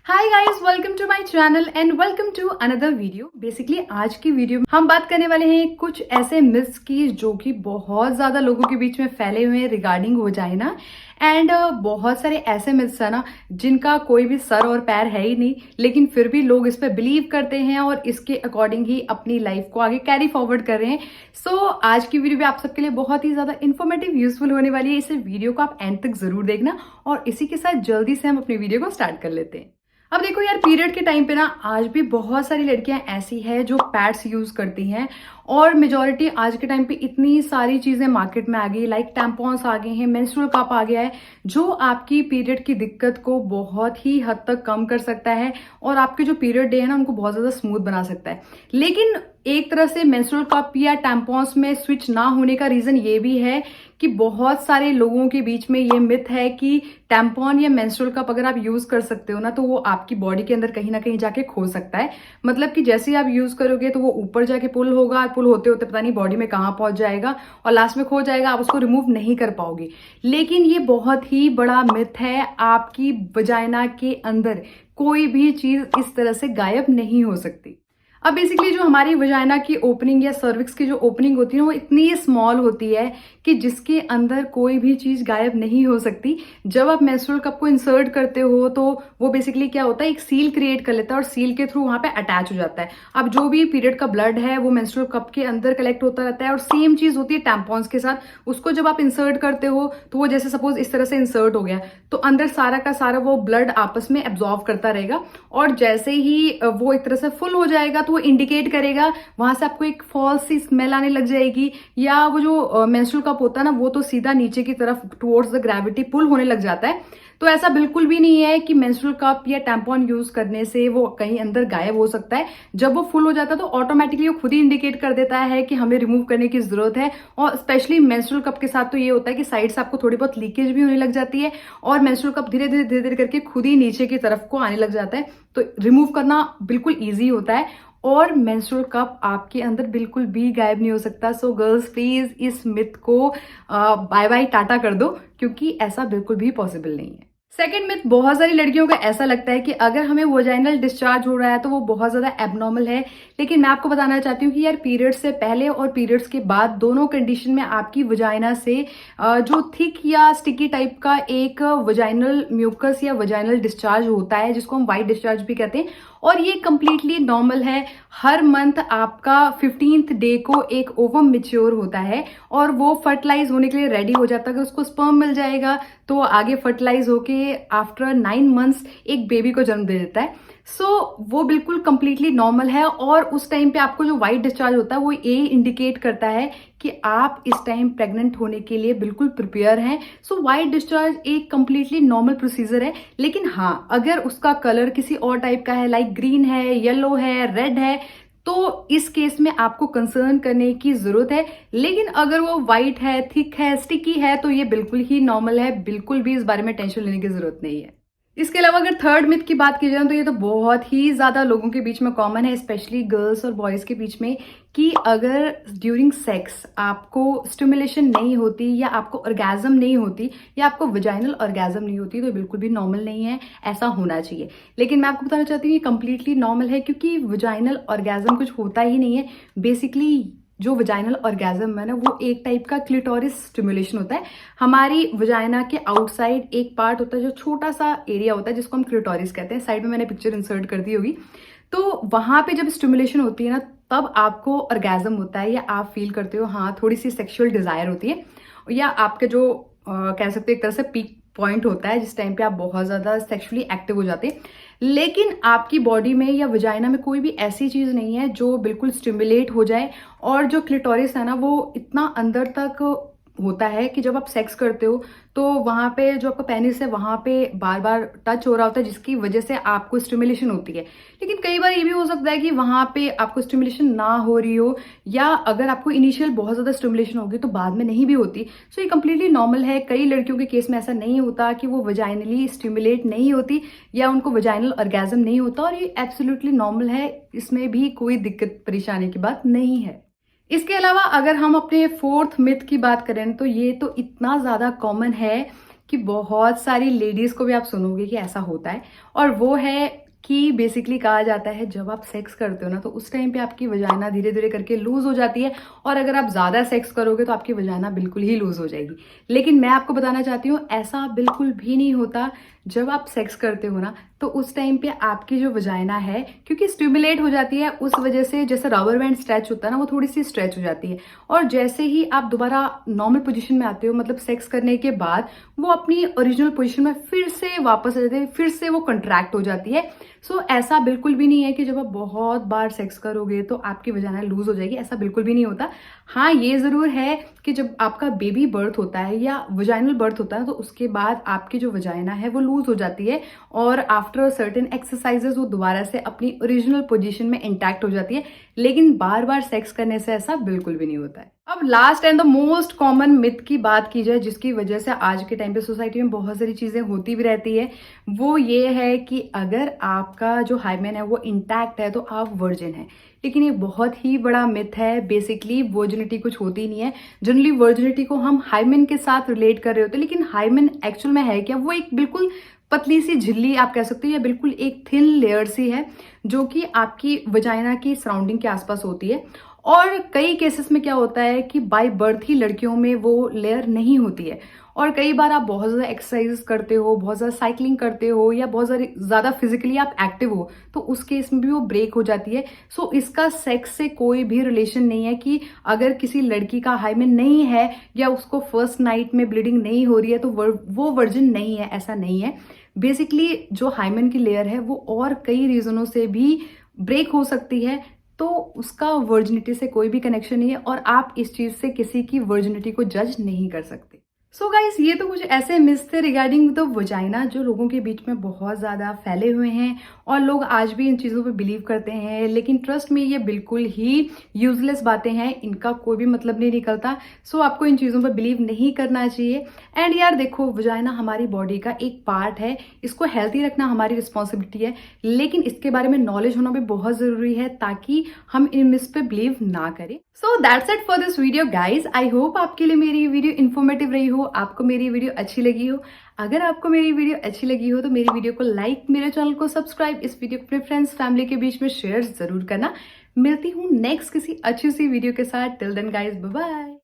Hi guys, welcome to my channel and welcome to another video. Basically आज की video में हम बात करने वाले हैं कुछ ऐसे मिथ्स की जो कि बहुत ज्यादा लोगों के बीच में फैले हुए हैं रिगार्डिंग वजाइना। एंड बहुत सारे ऐसे मिथ्स है ना जिनका कोई भी सर और पैर है ही नहीं, लेकिन फिर भी लोग इस पे बिलीव करते हैं और इसके अकॉर्डिंग ही अपनी लाइफ को आगे कैरी फॉरवर्ड कर रहे हैं। सो आज की वीडियो भी आप सबके लिए बहुत ही ज्यादा इन्फॉर्मेटिव यूजफुल होने वाली है। इस वीडियो को आप एंड तक जरूर देखना और इसी के साथ जल्दी से हम अपनी वीडियो को स्टार्ट कर लेते हैं। अब देखो यार, पीरियड के टाइम पे ना आज भी बहुत सारी लड़कियां ऐसी हैं जो पैड्स यूज करती हैं और मेजॉरिटी आज के टाइम पे इतनी सारी चीजें मार्केट में आ गई, लाइक टैम्पॉन्स आ गए हैं, मेंस्ट्रुअल कप आ गया है जो आपकी पीरियड की दिक्कत को बहुत ही हद तक कम कर सकता है और आपके जो पीरियड डे है ना उनको बहुत ज्यादा स्मूथ बना सकता है। लेकिन एक तरह से मेंस्ट्रुअल कप या टैम्पॉन्स में स्विच ना होने का रीजन ये भी है कि बहुत सारे लोगों के बीच में ये मिथ है कि टैम्पॉन या मेंस्ट्रुअल कप अगर आप यूज कर सकते हो ना तो वो आपकी बॉडी के अंदर कहीं ना कहीं जाके खो सकता है। मतलब कि जैसे ही आप यूज करोगे तो वो ऊपर जाके पुल होगा, पुल होते होते पता नहीं बॉडी में कहाँ पहुंच जाएगा और लास्ट में खो जाएगा, आप उसको रिमूव नहीं कर पाओगे। लेकिन ये बहुत ही बड़ा मिथ है, आपकी वजाइना के अंदर कोई भी चीज इस तरह से गायब नहीं हो सकती। अब बेसिकली जो हमारी वजाइना की ओपनिंग या सर्विक्स की जो ओपनिंग होती है वो इतनी स्मॉल होती है कि जिसके अंदर कोई भी चीज गायब नहीं हो सकती। जब आप मेंस्ट्रुअल कप को इंसर्ट करते हो तो वो बेसिकली क्या होता है, एक सील क्रिएट कर लेता है और सील के थ्रू वहां पे अटैच हो जाता है। अब जो भी पीरियड का ब्लड है वो मेंस्ट्रुअल कप के अंदर कलेक्ट होता रहता है और सेम चीज होती है टैम्पॉन्स के साथ। उसको जब आप इंसर्ट करते हो तो वो जैसे सपोज इस तरह से इंसर्ट हो गया तो अंदर सारा का सारा वो ब्लड आपस में एब्जॉर्व करता रहेगा और जैसे ही वो एक तरह से फुल हो जाएगा तो वो इंडिकेट करेगा, वहां से आपको एक फॉल्स सी स्मेल आने लग जाएगी या वो जो मेंस्ट्रुअल कप होता है ना वो तो सीधा नीचे की तरफ टुवर्ड्स द ग्रेविटी पुल होने लग जाता है। तो ऐसा बिल्कुल भी नहीं है कि मेंस्ट्रुअल कप या टैम्पॉन यूज करने से वो कहीं अंदर गायब हो सकता है। जब वो फुल हो जाता है तो ऑटोमेटिकली वो खुद ही इंडिकेट कर देता है कि हमें रिमूव करने की जरूरत है। और स्पेशली मेंस्ट्रुअल कप के साथ तो ये होता है कि साइड से आपको थोड़ी बहुत लीकेज भी होने लग जाती है और मेंस्ट्रुअल कप धीरे धीरे धीरे धीरे करके खुद ही नीचे की तरफ को आने लग जाता है। तो रिमूव करना बिल्कुल ईजी होता है और मेंस्ट्रुअल कप आपके अंदर बिल्कुल भी गायब नहीं हो सकता। सो गर्ल्स प्लीज इस मिथ को बाय बाय टाटा कर दो, क्योंकि ऐसा बिल्कुल भी पॉसिबल नहीं है। सेकेंड मिथ, बहुत सारी लड़कियों को ऐसा लगता है कि अगर हमें वजाइनल डिस्चार्ज हो रहा है तो वो बहुत ज्यादा एबनॉर्मल है। लेकिन मैं आपको बताना चाहती हूँ कि यार पीरियड्स से पहले और पीरियड्स के बाद दोनों कंडीशन में आपकी वजाइना से जो थिक या स्टिकी टाइप का एक वजाइनल म्यूकस या वजाइनल डिस्चार्ज होता है जिसको हम वाइट डिस्चार्ज भी कहते हैं और ये कंप्लीटली नॉर्मल है। हर मंथ आपका 15th डे को एक ओवम मैच्योर होता है और वो फर्टिलाइज होने के लिए रेडी हो जाता है। उसको स्पर्म मिल जाएगा तो आगे फर्टिलाइज होके आफ्टर 9 मंथ्स एक बेबी को जन्म दे देता है। सो वो बिल्कुल कंप्लीटली नॉर्मल है और उस टाइम पे आपको जो वाइट डिस्चार्ज होता है वो ये इंडिकेट करता है कि आप इस टाइम प्रेग्नेंट होने के लिए बिल्कुल प्रिपेयर हैं। सो वाइट डिस्चार्ज एक कंप्लीटली नॉर्मल प्रोसीजर है। लेकिन हाँ, अगर उसका कलर किसी और टाइप का है, लाइक ग्रीन है, येलो है, रेड है, तो इस केस में आपको कंसर्न करने की जरूरत है। लेकिन अगर वो व्हाइट है, थिक है, स्टिकी है तो ये बिल्कुल ही नॉर्मल है, बिल्कुल भी इस बारे में टेंशन लेने की जरूरत नहीं है। इसके अलावा अगर थर्ड मिथ की बात की जाए तो ये तो बहुत ही ज्यादा लोगों के बीच में कॉमन है, स्पेशली गर्ल्स और बॉयज के बीच में, कि अगर ड्यूरिंग सेक्स आपको स्टिमुलेशन नहीं होती या आपको ऑर्गेजम नहीं होती या आपको वजाइनल ऑर्गेजम नहीं होती तो बिल्कुल भी नॉर्मल नहीं है, ऐसा होना चाहिए। लेकिन मैं आपको बताना चाहती हूँ ये कंप्लीटली नॉर्मल है, क्योंकि वजाइनल ऑर्गेजम कुछ होता ही नहीं है। बेसिकली जो वजाइनल ऑर्गेजम है ना वो एक टाइप का क्लिटोरिस स्टिमुलेशन होता है। हमारी वजाइना के आउटसाइड एक पार्ट होता है जो छोटा सा एरिया होता है जिसको हम क्लिटोरिस कहते हैं। साइड में मैंने पिक्चर इंसर्ट कर दी होगी। तो वहां पे जब स्टिमुलेशन होती है ना तब आपको ऑर्गेजम होता है या आप फील करते हो हाँ थोड़ी सी सेक्सुअल डिजायर होती है या आपके जो कह सकते हो एक तरह से पीक पॉइंट होता है जिस टाइम पे आप बहुत ज्यादा सेक्सुअली एक्टिव हो जाते हैं। लेकिन आपकी बॉडी में या वजाइना में कोई भी ऐसी चीज नहीं है जो बिल्कुल स्टिमुलेट हो जाए और जो क्लिटोरिस है ना वो इतना अंदर तक होता है कि जब आप सेक्स करते हो तो वहां पे जो आपका पेनिस है वहां पे बार बार टच हो रहा होता है जिसकी वजह से आपको स्टिमुलेशन होती है। लेकिन कई बार ये भी हो सकता है कि वहां पे आपको स्टिमुलेशन ना हो रही हो या अगर आपको इनिशियल बहुत ज्यादा स्टिमुलेशन होगी तो बाद में नहीं भी होती। सो ये कंप्लीटली नॉर्मल है। कई लड़कियों के केस में ऐसा नहीं होता कि वो वजाइनली स्टिमुलेट नहीं होती या उनको वजाइनल ऑर्गेजम नहीं होता और ये एब्सोल्युटली नॉर्मल है, इसमें भी कोई दिक्कत परेशानी की बात नहीं है। इसके अलावा अगर हम अपने फोर्थ मिथ की बात करें तो ये तो इतना ज्यादा कॉमन है कि बहुत सारी लेडीज को भी आप सुनोगे कि ऐसा होता है, और वो है कि बेसिकली कहा जाता है जब आप सेक्स करते हो ना तो उस टाइम पे आपकी वजाइना धीरे धीरे करके लूज हो जाती है, और अगर आप ज्यादा सेक्स करोगे तो आपकी वजाइना बिल्कुल ही लूज हो जाएगी। लेकिन मैं आपको बताना चाहती हूँ ऐसा बिल्कुल भी नहीं होता। जब आप सेक्स करते हो ना तो उस टाइम पे आपकी जो वजाइना है क्योंकि स्टिमुलेट हो जाती है, उस वजह से जैसे रबर बैंड स्ट्रेच होता है ना वो थोड़ी सी स्ट्रेच हो जाती है, और जैसे ही आप दोबारा नॉर्मल पोजीशन में आते हो मतलब सेक्स करने के बाद वो अपनी ओरिजिनल पोजीशन में फिर से वापस आ जाती है, फिर से वो कंट्रैक्ट हो जाती है। सो ऐसा बिल्कुल भी नहीं है कि जब आप बहुत बार सेक्स करोगे तो आपकी वजाइना लूज हो जाएगी, ऐसा बिल्कुल भी नहीं होता। हाँ ये जरूर है कि जब आपका बेबी बर्थ होता है या वजाइनल बर्थ होता है तो उसके बाद आपकी जो वजाइना है वो लूज हो जाती है, और आफ्टर सर्टेन एक्सरसाइजेस वो दोबारा से अपनी ओरिजिनल पोजीशन में इंटैक्ट हो जाती है। लेकिन बार बार सेक्स करने से ऐसा बिल्कुल भी नहीं होता है। अब last and the most common myth की बात की जाए जिसकी वजह से आज के टाइम पे सोसाइटी में बहुत सारी चीजें होती भी रहती है, वो ये है कि अगर आपका जो हाइमेन है वो इंटैक्ट है तो आप वर्जिन है। लेकिन ये बहुत ही बड़ा मिथ है। बेसिकली वर्जिनिटी कुछ होती नहीं है। जनरली वर्जिनिटी को हम हाइमेन के साथ रिलेट कर रहे होते हैं, लेकिन हाइमेन एक्चुअल में है क्या? वो एक बिल्कुल पतली सी झिल्ली आप कह सकते हो, या बिल्कुल एक थिन लेयर सी है जो कि आपकी वजाइना की सराउंडिंग के आसपास होती है। और कई केसेस में क्या होता है कि बाय बर्थ ही लड़कियों में वो लेयर नहीं होती है, और कई बार आप बहुत ज्यादा एक्सरसाइज करते हो, बहुत ज्यादा साइकिलिंग करते हो, या बहुत ज्यादा फिजिकली आप एक्टिव हो तो उस केस में भी वो ब्रेक हो जाती है। सो इसका सेक्स से कोई भी रिलेशन नहीं है कि अगर किसी लड़की का हाइमेन नहीं है या उसको फर्स्ट नाइट में ब्लीडिंग नहीं हो रही है तो वो वर्जिन नहीं है, ऐसा नहीं है। बेसिकली जो हाइमेन की लेयर है वो और कई रीजनों से भी ब्रेक हो सकती है, तो उसका वर्जिनिटी से कोई भी कनेक्शन नहीं है, और आप इस चीज से किसी की वर्जिनिटी को जज नहीं कर सकते। सो गाइस ये तो कुछ ऐसे मिस थे रिगार्डिंग द वजाइना जो लोगों के बीच में बहुत ज्यादा फैले हुए हैं, और लोग आज भी इन चीजों पे बिलीव करते हैं। लेकिन ट्रस्ट में ये बिल्कुल ही यूजलेस बातें हैं, इनका कोई भी मतलब नहीं निकलता। सो आपको इन चीजों पे बिलीव नहीं करना चाहिए। एंड यार देखो, वजाइना हमारी बॉडी का एक पार्ट है, इसको हेल्थी रखना हमारी रिस्पॉन्सिबिलिटी है, लेकिन इसके बारे में नॉलेज होना भी बहुत जरूरी है ताकि हम इन मिस पे बिलीव ना करें। So that's it for this video guys. I hope आपके लिए मेरी वीडियो इन्फॉर्मेटिव रही हो, आपको मेरी वीडियो अच्छी लगी हो। अगर आपको मेरी वीडियो अच्छी लगी हो तो मेरी वीडियो को लाइक, मेरे चैनल को सब्सक्राइब, इस वीडियो को अपने फ्रेंड्स फैमिली के बीच में शेयर जरूर करना। मिलती हूँ नेक्स्ट किसी अच्छी सी वीडियो के साथ। Till then guys, bye bye.